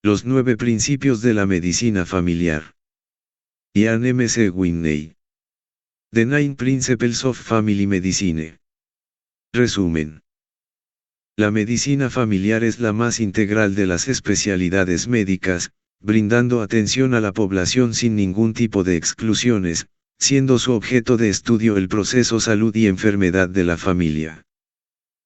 Los 9 principios de la medicina familiar. Ian M. C. Whitney. The 9 Principles of Family Medicine. Resumen. La medicina familiar es la más integral de las especialidades médicas, brindando atención a la población sin ningún tipo de exclusiones, siendo su objeto de estudio el proceso salud y enfermedad de la familia.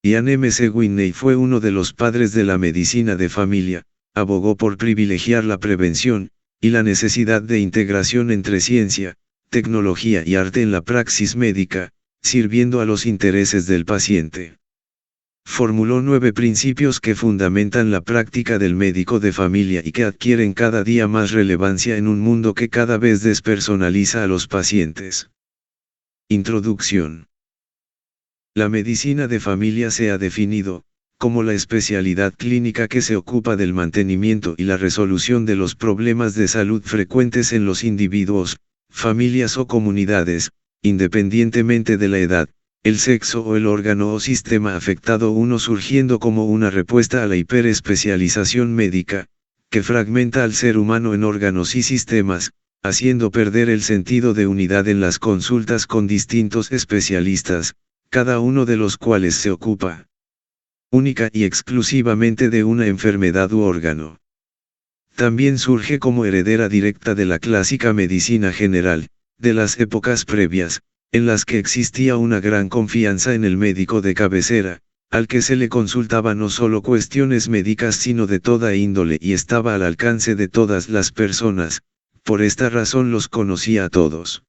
Ian M. C. Whitney fue uno de los padres de la medicina de familia, abogó por privilegiar la prevención, y la necesidad de integración entre ciencia, tecnología y arte en la praxis médica, sirviendo a los intereses del paciente. Formuló 9 principios que fundamentan la práctica del médico de familia y que adquieren cada día más relevancia en un mundo que cada vez despersonaliza a los pacientes. Introducción. La medicina de familia se ha definido, como la especialidad clínica que se ocupa del mantenimiento y la resolución de los problemas de salud frecuentes en los individuos, familias o comunidades, independientemente de la edad, el sexo o el órgano o sistema afectado, uno surgiendo como una respuesta a la hiperespecialización médica, que fragmenta al ser humano en órganos y sistemas, haciendo perder el sentido de unidad en las consultas con distintos especialistas, cada uno de los cuales se ocupa única y exclusivamente de una enfermedad u órgano. También surge como heredera directa de la clásica medicina general, de las épocas previas, en las que existía una gran confianza en el médico de cabecera, al que se le consultaba no solo cuestiones médicas sino de toda índole y estaba al alcance de todas las personas, por esta razón los conocía a todos.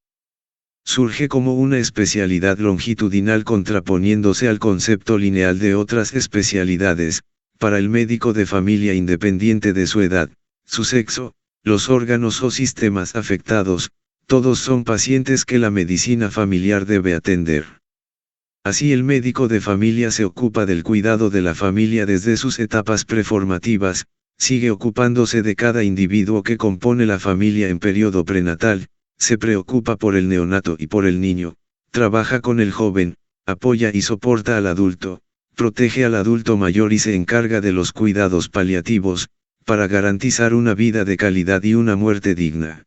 Surge como una especialidad longitudinal contraponiéndose al concepto lineal de otras especialidades, para el médico de familia independiente de su edad, su sexo, los órganos o sistemas afectados, todos son pacientes que la medicina familiar debe atender. Así el médico de familia se ocupa del cuidado de la familia desde sus etapas preformativas, sigue ocupándose de cada individuo que compone la familia en periodo prenatal, se preocupa por el neonato y por el niño, trabaja con el joven, apoya y soporta al adulto, protege al adulto mayor y se encarga de los cuidados paliativos, para garantizar una vida de calidad y una muerte digna.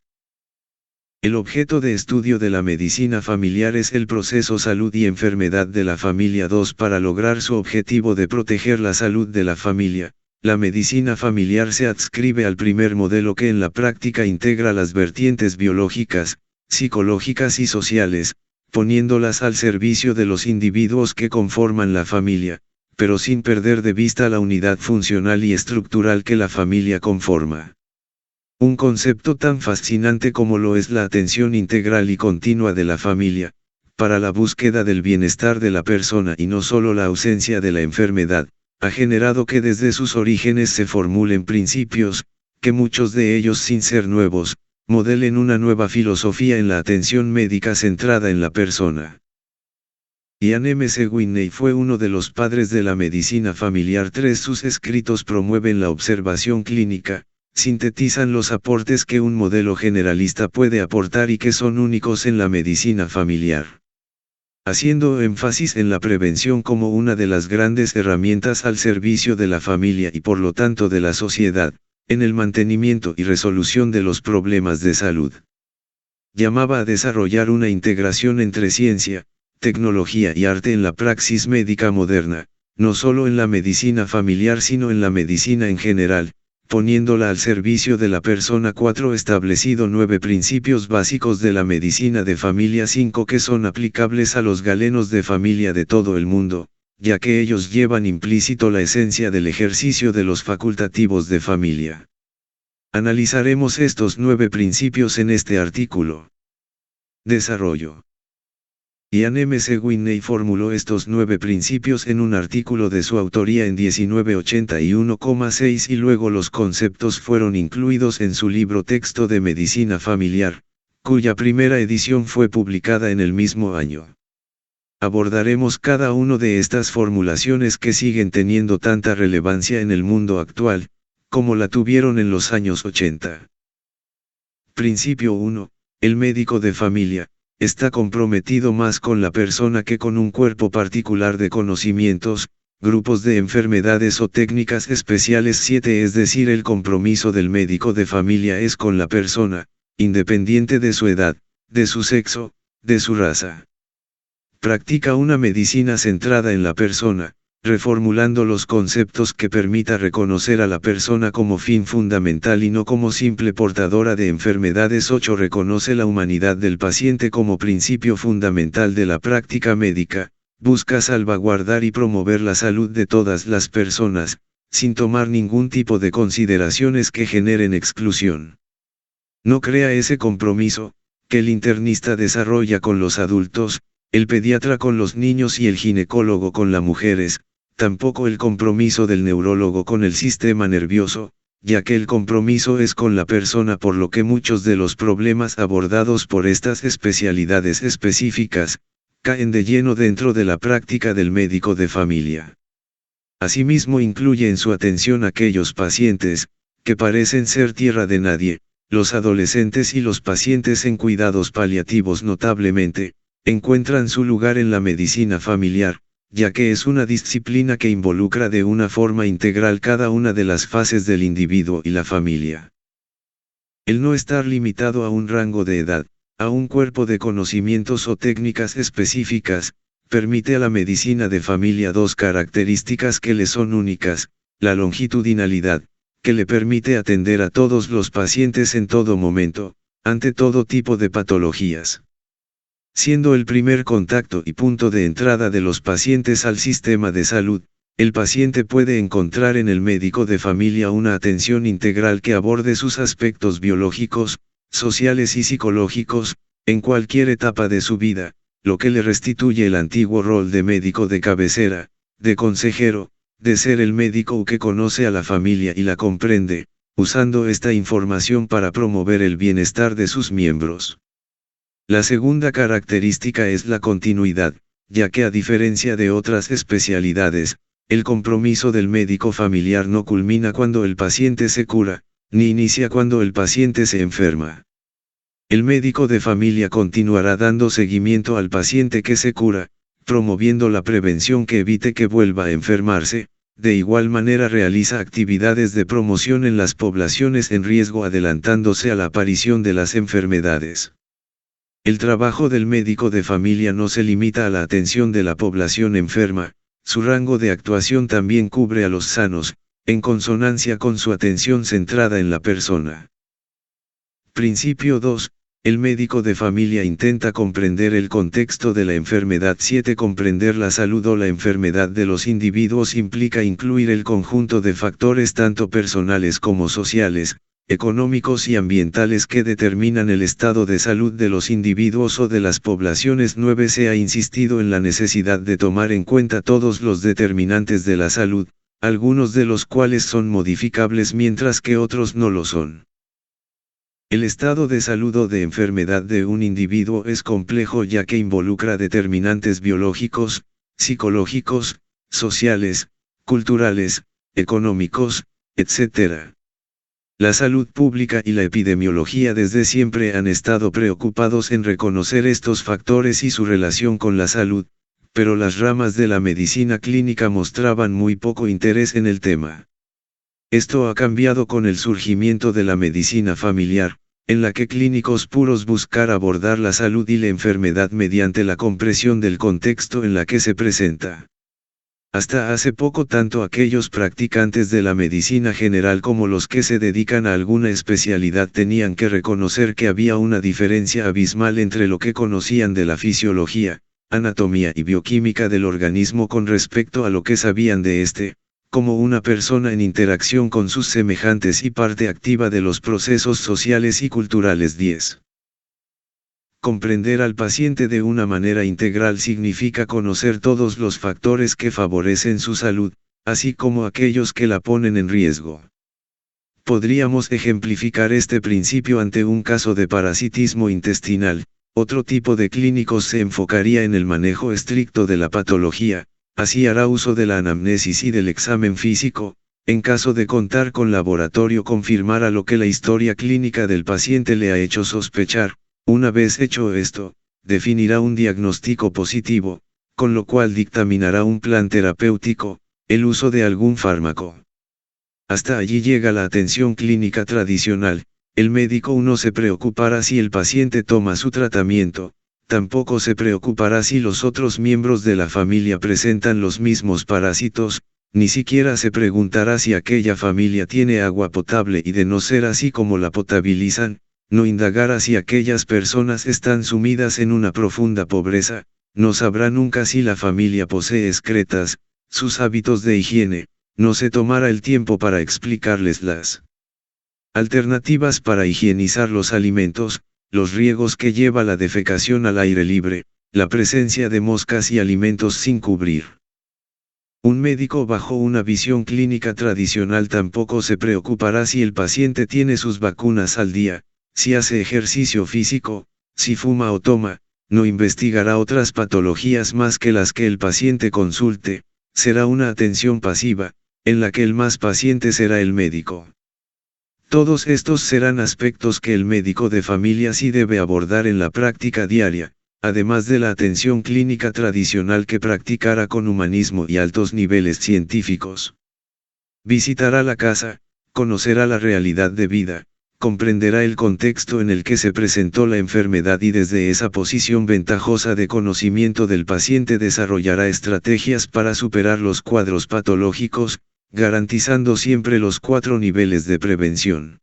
El objeto de estudio de la medicina familiar es el proceso salud y enfermedad de la familia. 2. Para lograr su objetivo de proteger la salud de la familia, la medicina familiar se adscribe al primer modelo que en la práctica integra las vertientes biológicas, psicológicas y sociales, poniéndolas al servicio de los individuos que conforman la familia, pero sin perder de vista la unidad funcional y estructural que la familia conforma. Un concepto tan fascinante como lo es la atención integral y continua de la familia, para la búsqueda del bienestar de la persona y no solo la ausencia de la enfermedad, ha generado que desde sus orígenes se formulen principios, que muchos de ellos sin ser nuevos, modelen una nueva filosofía en la atención médica centrada en la persona. Ian M. C. Whitney fue uno de los padres de la medicina familiar. 3. Sus escritos promueven la observación clínica, sintetizan los aportes que un modelo generalista puede aportar y que son únicos en la medicina familiar, haciendo énfasis en la prevención como una de las grandes herramientas al servicio de la familia y por lo tanto de la sociedad, en el mantenimiento y resolución de los problemas de salud. Llamaba a desarrollar una integración entre ciencia, tecnología y arte en la praxis médica moderna, no solo en la medicina familiar sino en la medicina en general, poniéndola al servicio de la persona. 4. Establecido 9 principios básicos de la medicina de familia. 5 que son aplicables a los galenos de familia de todo el mundo, ya que ellos llevan implícito la esencia del ejercicio de los facultativos de familia. Analizaremos estos 9 principios en este artículo. Desarrollo. Ian M. C. Whitney formuló estos 9 principios en un artículo de su autoría en 1981,6 y luego los conceptos fueron incluidos en su libro Texto de Medicina Familiar, cuya primera edición fue publicada en el mismo año. Abordaremos cada uno de estas formulaciones que siguen teniendo tanta relevancia en el mundo actual, como la tuvieron en los años 80. Principio 1. El médico de familia está comprometido más con la persona que con un cuerpo particular de conocimientos, grupos de enfermedades o técnicas especiales. 7. Es decir, el compromiso del médico de familia es con la persona, independiente de su edad, de su sexo, de su raza. Practica una medicina centrada en la persona, reformulando los conceptos que permita reconocer a la persona como fin fundamental y no como simple portadora de enfermedades. 8. Reconoce la humanidad del paciente como principio fundamental de la práctica médica, busca salvaguardar y promover la salud de todas las personas, sin tomar ningún tipo de consideraciones que generen exclusión. No crea ese compromiso, que el internista desarrolla con los adultos, el pediatra con los niños y el ginecólogo con las mujeres, tampoco el compromiso del neurólogo con el sistema nervioso, ya que el compromiso es con la persona, por lo que muchos de los problemas abordados por estas especialidades específicas, caen de lleno dentro de la práctica del médico de familia. Asimismo, incluye en su atención aquellos pacientes, que parecen ser tierra de nadie, los adolescentes y los pacientes en cuidados paliativos. Notablemente, encuentran su lugar en la medicina familiar, ya que es una disciplina que involucra de una forma integral cada una de las fases del individuo y la familia. El no estar limitado a un rango de edad, a un cuerpo de conocimientos o técnicas específicas, permite a la medicina de familia dos características que le son únicas: la longitudinalidad, que le permite atender a todos los pacientes en todo momento, ante todo tipo de patologías. Siendo el primer contacto y punto de entrada de los pacientes al sistema de salud, el paciente puede encontrar en el médico de familia una atención integral que aborde sus aspectos biológicos, sociales y psicológicos, en cualquier etapa de su vida, lo que le restituye el antiguo rol de médico de cabecera, de consejero, de ser el médico que conoce a la familia y la comprende, usando esta información para promover el bienestar de sus miembros. La segunda característica es la continuidad, ya que a diferencia de otras especialidades, el compromiso del médico familiar no culmina cuando el paciente se cura, ni inicia cuando el paciente se enferma. El médico de familia continuará dando seguimiento al paciente que se cura, promoviendo la prevención que evite que vuelva a enfermarse. De igual manera realiza actividades de promoción en las poblaciones en riesgo, adelantándose a la aparición de las enfermedades. El trabajo del médico de familia no se limita a la atención de la población enferma, su rango de actuación también cubre a los sanos, en consonancia con su atención centrada en la persona. Principio 2. El médico de familia intenta comprender el contexto de la enfermedad. 7. Comprender la salud o la enfermedad de los individuos implica incluir el conjunto de factores tanto personales como sociales, económicos y ambientales que determinan el estado de salud de los individuos o de las poblaciones. 9. Se ha insistido en la necesidad de tomar en cuenta todos los determinantes de la salud, algunos de los cuales son modificables mientras que otros no lo son. El estado de salud o de enfermedad de un individuo es complejo, ya que involucra determinantes biológicos, psicológicos, sociales, culturales, económicos, etc. La salud pública y la epidemiología desde siempre han estado preocupados en reconocer estos factores y su relación con la salud, pero las ramas de la medicina clínica mostraban muy poco interés en el tema. Esto ha cambiado con el surgimiento de la medicina familiar, en la que clínicos puros buscar abordar la salud y la enfermedad mediante la comprensión del contexto en la que se presenta. Hasta hace poco tanto aquellos practicantes de la medicina general como los que se dedican a alguna especialidad tenían que reconocer que había una diferencia abismal entre lo que conocían de la fisiología, anatomía y bioquímica del organismo con respecto a lo que sabían de este, como una persona en interacción con sus semejantes y parte activa de los procesos sociales y culturales. 10. Comprender al paciente de una manera integral significa conocer todos los factores que favorecen su salud, así como aquellos que la ponen en riesgo. Podríamos ejemplificar este principio ante un caso de parasitismo intestinal. Otro tipo de clínicos se enfocaría en el manejo estricto de la patología, así hará uso de la anamnesis y del examen físico. En caso de contar con laboratorio, confirmará lo que la historia clínica del paciente le ha hecho sospechar. Una vez hecho esto, definirá un diagnóstico positivo, con lo cual dictaminará un plan terapéutico, el uso de algún fármaco. Hasta allí llega la atención clínica tradicional. El médico no se preocupará si el paciente toma su tratamiento, tampoco se preocupará si los otros miembros de la familia presentan los mismos parásitos, ni siquiera se preguntará si aquella familia tiene agua potable y de no ser así como la potabilizan, no indagará si aquellas personas están sumidas en una profunda pobreza, no sabrá nunca si la familia posee excretas, sus hábitos de higiene, no se tomará el tiempo para explicarles las alternativas para higienizar los alimentos, los riesgos que lleva la defecación al aire libre, la presencia de moscas y alimentos sin cubrir. Un médico bajo una visión clínica tradicional tampoco se preocupará si el paciente tiene sus vacunas al día, si hace ejercicio físico, si fuma o toma, no investigará otras patologías más que las que el paciente consulte, será una atención pasiva, en la que el más paciente será el médico. Todos estos serán aspectos que el médico de familia sí debe abordar en la práctica diaria, además de la atención clínica tradicional que practicará con humanismo y altos niveles científicos. Visitará la casa, conocerá la realidad de vida, comprenderá el contexto en el que se presentó la enfermedad y desde esa posición ventajosa de conocimiento del paciente desarrollará estrategias para superar los cuadros patológicos, garantizando siempre los 4 niveles de prevención.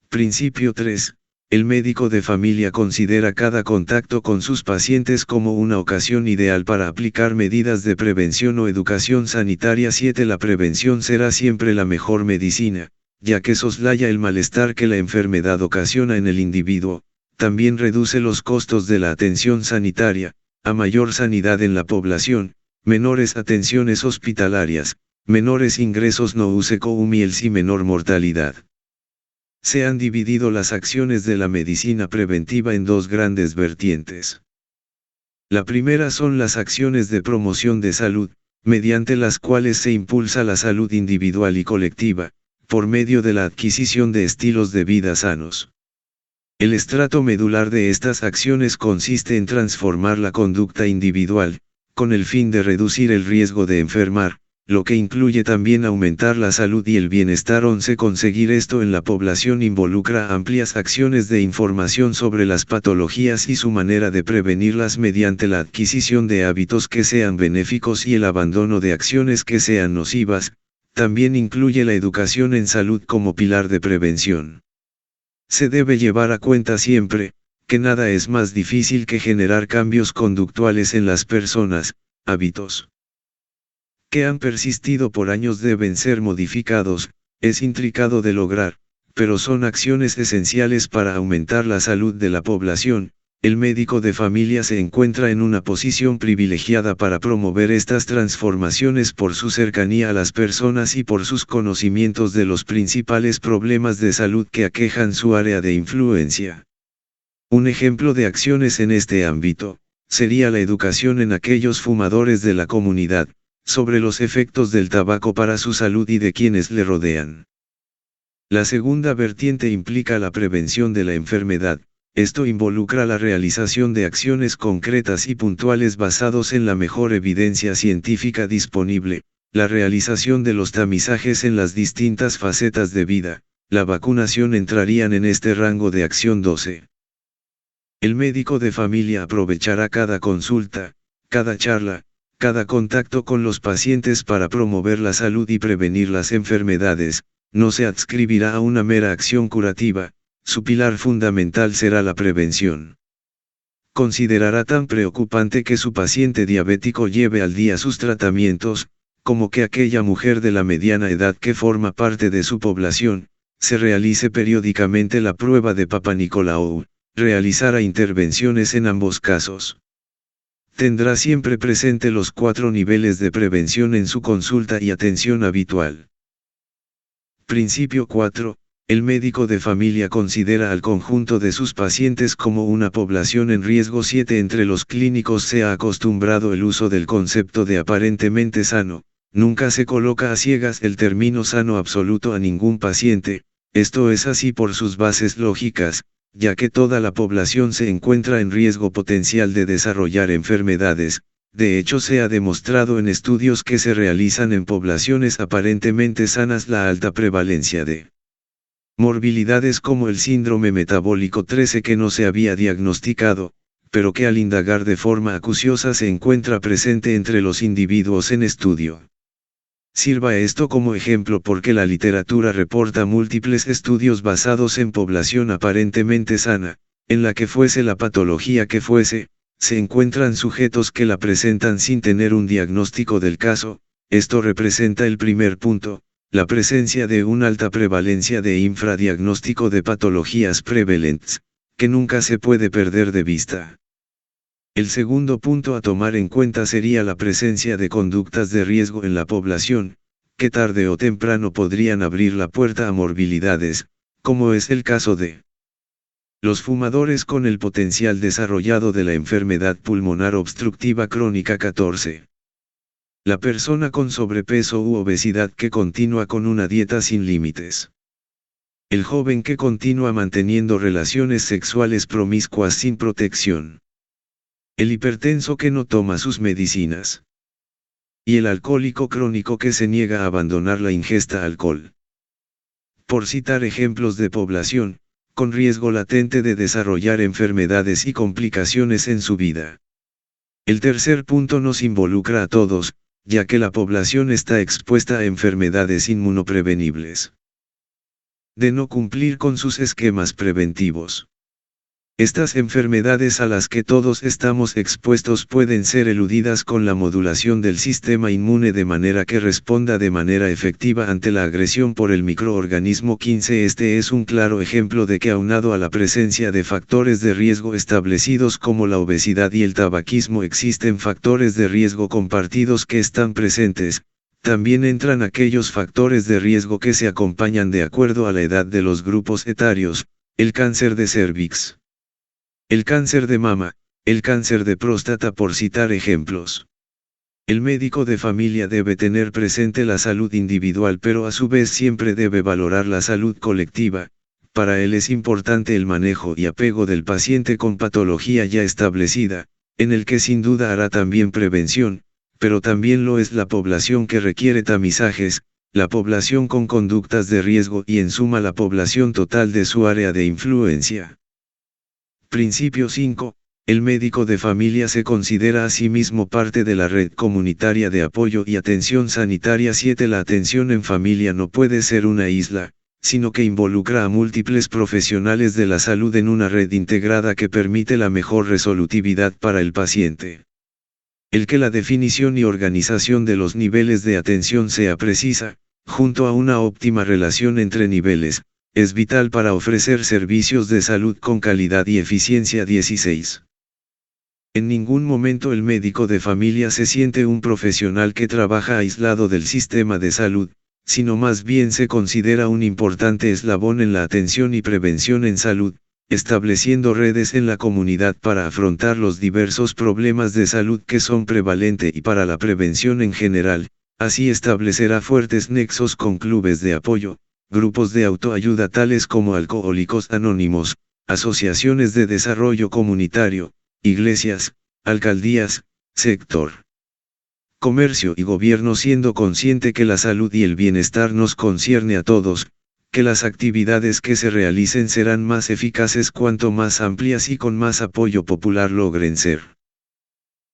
Principio 3. El médico de familia considera cada contacto con sus pacientes como una ocasión ideal para aplicar medidas de prevención o educación sanitaria. 7. La prevención será siempre la mejor medicina, ya que soslaya el malestar que la enfermedad ocasiona en el individuo, también reduce los costos de la atención sanitaria, a mayor sanidad en la población, menores atenciones hospitalarias, menores ingresos no usecohumiels y menor mortalidad. Se han dividido las acciones de la medicina preventiva en 2 grandes vertientes. La primera son las acciones de promoción de salud, mediante las cuales se impulsa la salud individual y colectiva, por medio de la adquisición de estilos de vida sanos. El estrato medular de estas acciones consiste en transformar la conducta individual, con el fin de reducir el riesgo de enfermar, lo que incluye también aumentar la salud y el bienestar. 11. Conseguir esto en la población involucra amplias acciones de información sobre las patologías y su manera de prevenirlas mediante la adquisición de hábitos que sean benéficos y el abandono de acciones que sean nocivas. También incluye la educación en salud como pilar de prevención. Se debe llevar a cuenta siempre, que nada es más difícil que generar cambios conductuales en las personas. Hábitos que han persistido por años deben ser modificados, es intricado de lograr, pero son acciones esenciales para aumentar la salud de la población. El médico de familia se encuentra en una posición privilegiada para promover estas transformaciones por su cercanía a las personas y por sus conocimientos de los principales problemas de salud que aquejan su área de influencia. Un ejemplo de acciones en este ámbito, sería la educación en aquellos fumadores de la comunidad, sobre los efectos del tabaco para su salud y de quienes le rodean. La segunda vertiente implica la prevención de la enfermedad. Esto involucra la realización de acciones concretas y puntuales basados en la mejor evidencia científica disponible, la realización de los tamizajes en las distintas facetas de vida, la vacunación entrarían en este rango de acción. 12. El médico de familia aprovechará cada consulta, cada charla, cada contacto con los pacientes para promover la salud y prevenir las enfermedades, no se adscribirá a una mera acción curativa, su pilar fundamental será la prevención. Considerará tan preocupante que su paciente diabético lleve al día sus tratamientos, como que aquella mujer de la mediana edad que forma parte de su población, se realice periódicamente la prueba de Papa Nicolau, realizará intervenciones en ambos casos. Tendrá siempre presente los 4 niveles de prevención en su consulta y atención habitual. Principio 4. El médico de familia considera al conjunto de sus pacientes como una población en riesgo. 7. Entre los clínicos se ha acostumbrado el uso del concepto de aparentemente sano, nunca se coloca a ciegas el término sano absoluto a ningún paciente, esto es así por sus bases lógicas, ya que toda la población se encuentra en riesgo potencial de desarrollar enfermedades, de hecho se ha demostrado en estudios que se realizan en poblaciones aparentemente sanas la alta prevalencia de morbilidades como el síndrome metabólico 13 que no se había diagnosticado, pero que al indagar de forma acuciosa se encuentra presente entre los individuos en estudio. Sirva esto como ejemplo porque la literatura reporta múltiples estudios basados en población aparentemente sana, en la que fuese la patología que fuese, se encuentran sujetos que la presentan sin tener un diagnóstico del caso. Esto representa el primer punto, la presencia de una alta prevalencia de infradiagnóstico de patologías prevalentes, que nunca se puede perder de vista. El segundo punto a tomar en cuenta sería la presencia de conductas de riesgo en la población, que tarde o temprano podrían abrir la puerta a morbilidades, como es el caso de los fumadores con el potencial desarrollado de la enfermedad pulmonar obstructiva crónica 14. La persona con sobrepeso u obesidad que continúa con una dieta sin límites. El joven que continúa manteniendo relaciones sexuales promiscuas sin protección. El hipertenso que no toma sus medicinas. Y el alcohólico crónico que se niega a abandonar la ingesta de alcohol. Por citar ejemplos de población, con riesgo latente de desarrollar enfermedades y complicaciones en su vida. El tercer punto nos involucra a todos, ya que la población está expuesta a enfermedades inmunoprevenibles. De no cumplir con sus esquemas preventivos. Estas enfermedades a las que todos estamos expuestos pueden ser eludidas con la modulación del sistema inmune de manera que responda de manera efectiva ante la agresión por el microorganismo 15. Este es un claro ejemplo de que aunado a la presencia de factores de riesgo establecidos como la obesidad y el tabaquismo existen factores de riesgo compartidos que están presentes. También entran aquellos factores de riesgo que se acompañan de acuerdo a la edad de los grupos etarios, el cáncer de cervix, el cáncer de mama, el cáncer de próstata por citar ejemplos. El médico de familia debe tener presente la salud individual pero a su vez siempre debe valorar la salud colectiva. Para él es importante el manejo y apego del paciente con patología ya establecida, en el que sin duda hará también prevención, pero también lo es la población que requiere tamizajes, la población con conductas de riesgo y en suma la población total de su área de influencia. Principio 5. El médico de familia se considera a sí mismo parte de la red comunitaria de apoyo y atención sanitaria. 7. La atención en familia no puede ser una isla, sino que involucra a múltiples profesionales de la salud en una red integrada que permite la mejor resolutividad para el paciente. El que la definición y organización de los niveles de atención sea precisa, junto a una óptima relación entre niveles, es vital para ofrecer servicios de salud con calidad y eficiencia. 16. En ningún momento el médico de familia se siente un profesional que trabaja aislado del sistema de salud, sino más bien se considera un importante eslabón en la atención y prevención en salud, estableciendo redes en la comunidad para afrontar los diversos problemas de salud que son prevalentes y para la prevención en general. Así establecerá fuertes nexos con clubes de apoyo, grupos de autoayuda tales como Alcohólicos Anónimos, asociaciones de desarrollo comunitario, iglesias, alcaldías, sector comercio y gobierno, siendo consciente que la salud y el bienestar nos concierne a todos, que las actividades que se realicen serán más eficaces cuanto más amplias y con más apoyo popular logren ser.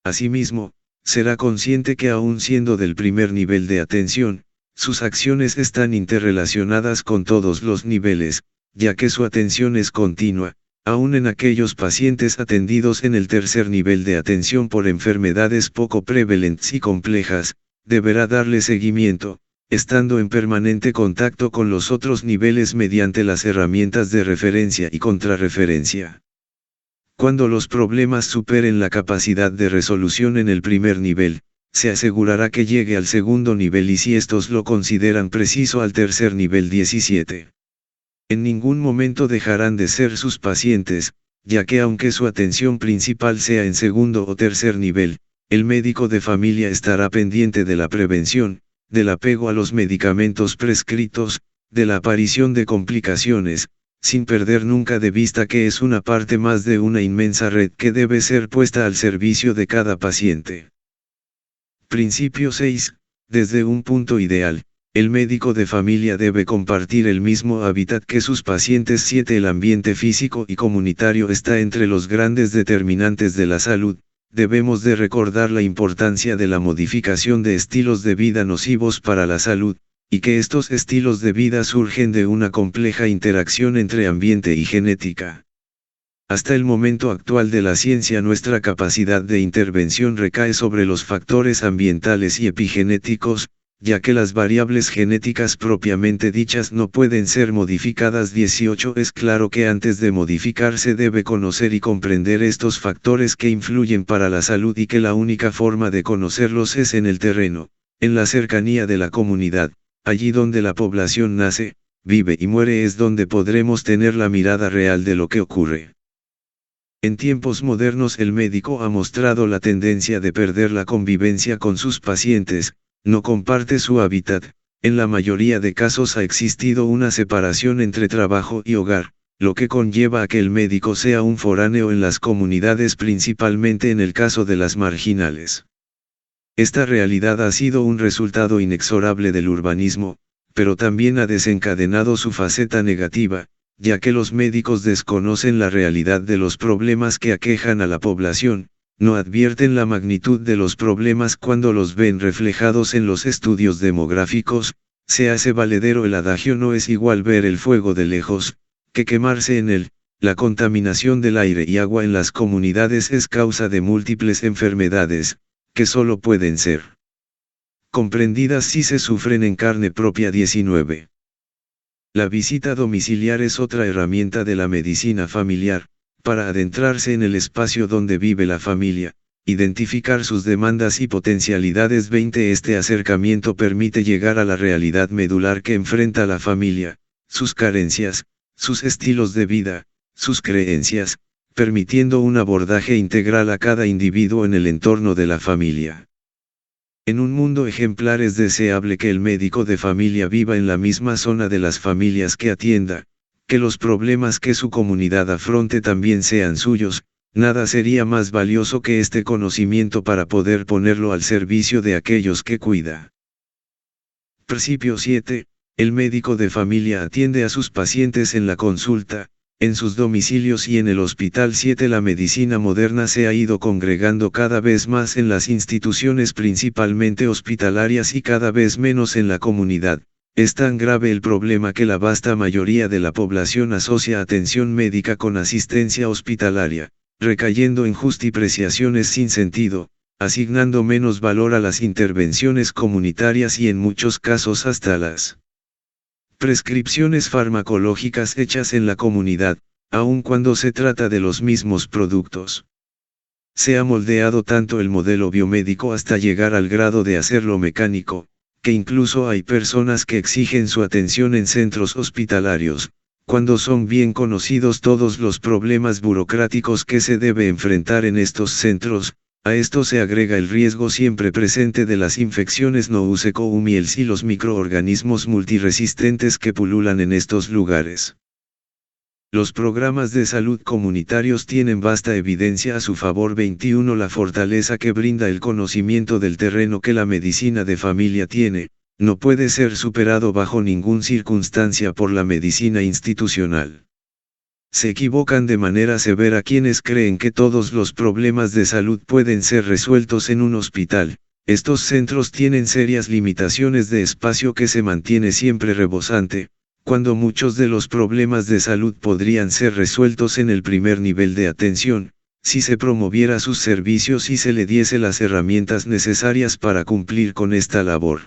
Asimismo, será consciente que aun siendo del primer nivel de atención, sus acciones están interrelacionadas con todos los niveles, ya que su atención es continua, aun en aquellos pacientes atendidos en el tercer nivel de atención por enfermedades poco prevalentes y complejas, deberá darle seguimiento, estando en permanente contacto con los otros niveles mediante las herramientas de referencia y contrarreferencia. Cuando los problemas superen la capacidad de resolución en el primer nivel, se asegurará que llegue al segundo nivel y si estos lo consideran preciso al tercer nivel. 17. En ningún momento dejarán de ser sus pacientes, ya que aunque su atención principal sea en segundo o tercer nivel, el médico de familia estará pendiente de la prevención, del apego a los medicamentos prescritos, de la aparición de complicaciones, sin perder nunca de vista que es una parte más de una inmensa red que debe ser puesta al servicio de cada paciente. Principio 6. Desde un punto ideal, el médico de familia debe compartir el mismo hábitat que sus pacientes. 7. El ambiente físico y comunitario está entre los grandes determinantes de la salud. Debemos de recordar la importancia de la modificación de estilos de vida nocivos para la salud, y que estos estilos de vida surgen de una compleja interacción entre ambiente y genética. Hasta el momento actual de la ciencia, nuestra capacidad de intervención recae sobre los factores ambientales y epigenéticos, ya que las variables genéticas propiamente dichas no pueden ser modificadas. 18. Es claro que antes de modificarse debe conocer y comprender estos factores que influyen para la salud, y que la única forma de conocerlos es en el terreno, en la cercanía de la comunidad, allí donde la población nace, vive y muere. Es donde podremos tener la mirada real de lo que ocurre. En tiempos modernos el médico ha mostrado la tendencia de perder la convivencia con sus pacientes, no comparte su hábitat. En la mayoría de casos ha existido una separación entre trabajo y hogar, lo que conlleva a que el médico sea un foráneo en las comunidades, principalmente en el caso de las marginales. Esta realidad ha sido un resultado inexorable del urbanismo, pero también ha desencadenado su faceta negativa, ya que los médicos desconocen la realidad de los problemas que aquejan a la población, no advierten la magnitud de los problemas cuando los ven reflejados en los estudios demográficos. Se hace valedero el adagio: no es igual ver el fuego de lejos, que quemarse en él. La contaminación del aire y agua en las comunidades es causa de múltiples enfermedades, que solo pueden ser comprendidas si se sufren en carne propia. 19. La visita domiciliar es otra herramienta de la medicina familiar, para adentrarse en el espacio donde vive la familia, identificar sus demandas y potencialidades. 20. Este acercamiento permite llegar a la realidad medular que enfrenta la familia, sus carencias, sus estilos de vida, sus creencias, permitiendo un abordaje integral a cada individuo en el entorno de la familia. En un mundo ejemplar es deseable que el médico de familia viva en la misma zona de las familias que atienda, que los problemas que su comunidad afronte también sean suyos. Nada sería más valioso que este conocimiento para poder ponerlo al servicio de aquellos que cuida. Principio 7. El médico de familia atiende a sus pacientes en la consulta, en sus domicilios y en el hospital. 7. La medicina moderna se ha ido congregando cada vez más en las instituciones principalmente hospitalarias y cada vez menos en la comunidad. Es tan grave el problema que la vasta mayoría de la población asocia atención médica con asistencia hospitalaria, recayendo en justipreciaciones sin sentido, asignando menos valor a las intervenciones comunitarias y en muchos casos hasta las prescripciones farmacológicas hechas en la comunidad, aun cuando se trata de los mismos productos. Se ha moldeado tanto el modelo biomédico hasta llegar al grado de hacerlo mecánico, que incluso hay personas que exigen su atención en centros hospitalarios, cuando son bien conocidos todos los problemas burocráticos que se debe enfrentar en estos centros. A esto se agrega el riesgo siempre presente de las infecciones nosocomiales y los microorganismos multiresistentes que pululan en estos lugares. Los programas de salud comunitarios tienen vasta evidencia a su favor. 21. La fortaleza que brinda el conocimiento del terreno que la medicina de familia tiene, no puede ser superado bajo ninguna circunstancia por la medicina institucional. Se equivocan de manera severa quienes creen que todos los problemas de salud pueden ser resueltos en un hospital. Estos centros tienen serias limitaciones de espacio que se mantiene siempre rebosante, cuando muchos de los problemas de salud podrían ser resueltos en el primer nivel de atención, si se promoviera sus servicios y se le diese las herramientas necesarias para cumplir con esta labor.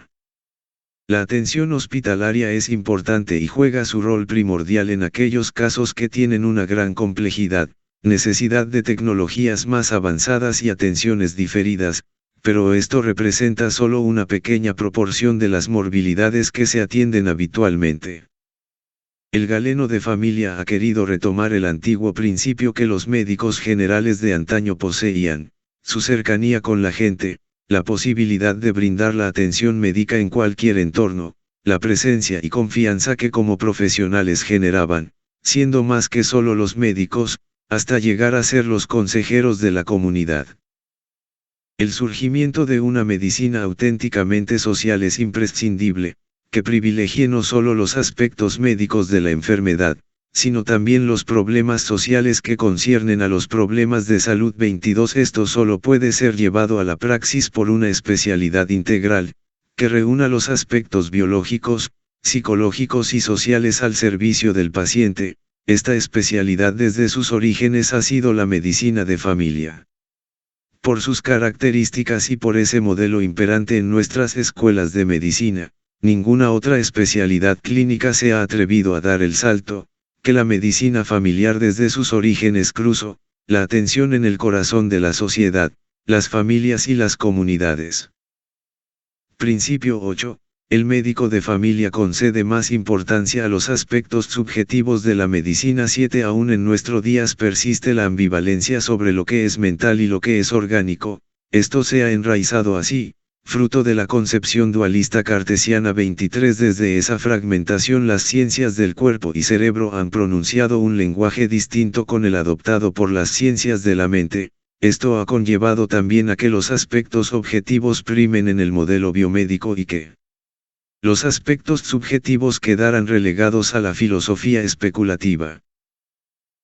La atención hospitalaria es importante y juega su rol primordial en aquellos casos que tienen una gran complejidad, necesidad de tecnologías más avanzadas y atenciones diferidas, pero esto representa solo una pequeña proporción de las morbilidades que se atienden habitualmente. El galeno de familia ha querido retomar el antiguo principio que los médicos generales de antaño poseían, su cercanía con la gente, la posibilidad de brindar la atención médica en cualquier entorno, la presencia y confianza que como profesionales generaban, siendo más que solo los médicos, hasta llegar a ser los consejeros de la comunidad. El surgimiento de una medicina auténticamente social es imprescindible, que privilegie no solo los aspectos médicos de la enfermedad, sino también los problemas sociales que conciernen a los problemas de salud. 22. Esto solo puede ser llevado a la praxis por una especialidad integral, que reúna los aspectos biológicos, psicológicos y sociales al servicio del paciente. Esta especialidad desde sus orígenes ha sido la medicina de familia. Por sus características y por ese modelo imperante en nuestras escuelas de medicina, ninguna otra especialidad clínica se ha atrevido a dar el salto, que la medicina familiar desde sus orígenes cruzó, la atención en el corazón de la sociedad, las familias y las comunidades. Principio 8. El médico de familia concede más importancia a los aspectos subjetivos de la medicina. 7. Aún en nuestros días persiste la ambivalencia sobre lo que es mental y lo que es orgánico. Esto se ha enraizado así, fruto de la concepción dualista cartesiana. 23. Desde esa fragmentación las ciencias del cuerpo y cerebro han pronunciado un lenguaje distinto con el adoptado por las ciencias de la mente. Esto ha conllevado también a que los aspectos objetivos primen en el modelo biomédico y que los aspectos subjetivos quedaran relegados a la filosofía especulativa.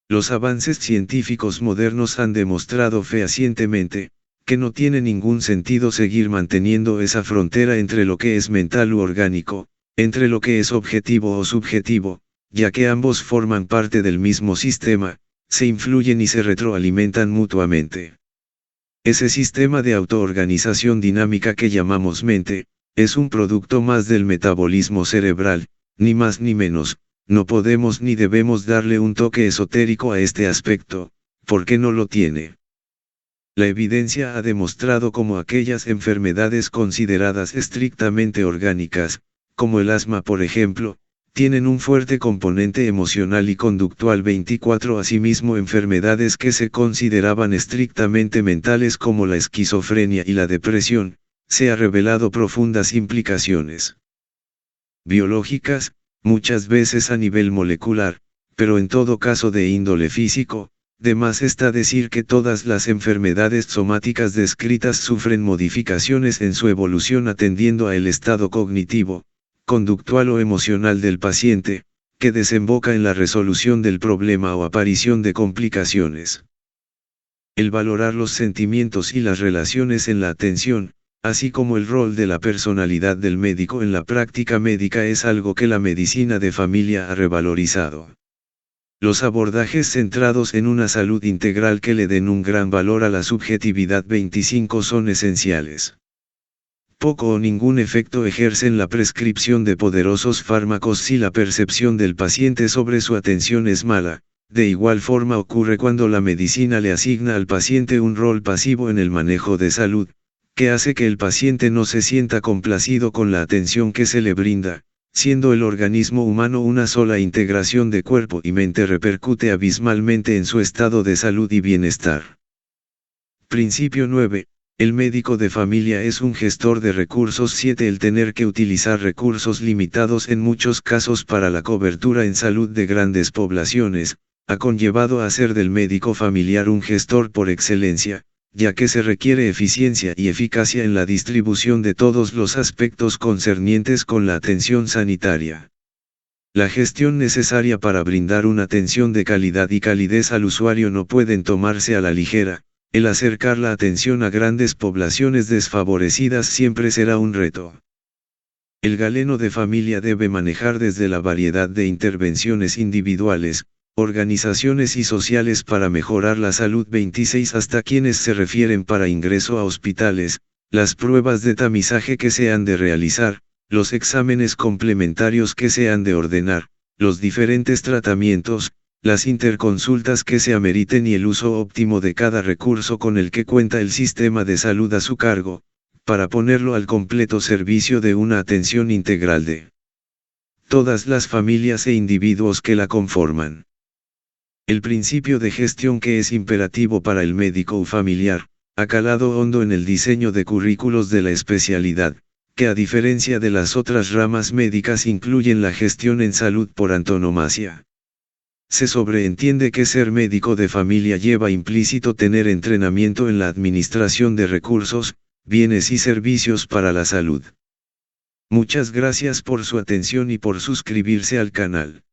Los avances científicos modernos han demostrado fehacientemente, que no tiene ningún sentido seguir manteniendo esa frontera entre lo que es mental u orgánico, entre lo que es objetivo o subjetivo, ya que ambos forman parte del mismo sistema, se influyen y se retroalimentan mutuamente. Ese sistema de autoorganización dinámica que llamamos mente, es un producto más del metabolismo cerebral, ni más ni menos. No podemos ni debemos darle un toque esotérico a este aspecto, porque no lo tiene. La evidencia ha demostrado cómo aquellas enfermedades consideradas estrictamente orgánicas, como el asma por ejemplo, tienen un fuerte componente emocional y conductual. 24. Asimismo, enfermedades que se consideraban estrictamente mentales como la esquizofrenia y la depresión, se ha revelado profundas implicaciones biológicas, muchas veces a nivel molecular, pero en todo caso de índole físico. De más está decir que todas las enfermedades somáticas descritas sufren modificaciones en su evolución atendiendo a el estado cognitivo, conductual o emocional del paciente, que desemboca en la resolución del problema o aparición de complicaciones. El valorar los sentimientos y las relaciones en la atención, así como el rol de la personalidad del médico en la práctica médica es algo que la medicina de familia ha revalorizado. Los abordajes centrados en una salud integral que le den un gran valor a la subjetividad 25 son esenciales. Poco o ningún efecto ejercen la prescripción de poderosos fármacos si la percepción del paciente sobre su atención es mala. De igual forma ocurre cuando la medicina le asigna al paciente un rol pasivo en el manejo de salud, que hace que el paciente no se sienta complacido con la atención que se le brinda, siendo el organismo humano una sola integración de cuerpo y mente repercute abismalmente en su estado de salud y bienestar. Principio 9. El médico de familia es un gestor de recursos. 7. El tener que utilizar recursos limitados en muchos casos para la cobertura en salud de grandes poblaciones, ha conllevado a hacer del médico familiar un gestor por excelencia, ya que se requiere eficiencia y eficacia en la distribución de todos los aspectos concernientes con la atención sanitaria. La gestión necesaria para brindar una atención de calidad y calidez al usuario no pueden tomarse a la ligera. El acercar la atención a grandes poblaciones desfavorecidas siempre será un reto. El galeno de familia debe manejar desde la variedad de intervenciones individuales, organizaciones y sociales para mejorar la salud 26 hasta quienes se refieren para ingreso a hospitales, las pruebas de tamizaje que se han de realizar, los exámenes complementarios que se han de ordenar, los diferentes tratamientos, las interconsultas que se ameriten y el uso óptimo de cada recurso con el que cuenta el sistema de salud a su cargo, para ponerlo al completo servicio de una atención integral de todas las familias e individuos que la conforman. El principio de gestión que es imperativo para el médico o familiar, ha calado hondo en el diseño de currículos de la especialidad, que a diferencia de las otras ramas médicas incluyen la gestión en salud por antonomasia. Se sobreentiende que ser médico de familia lleva implícito tener entrenamiento en la administración de recursos, bienes y servicios para la salud. Muchas gracias por su atención y por suscribirse al canal.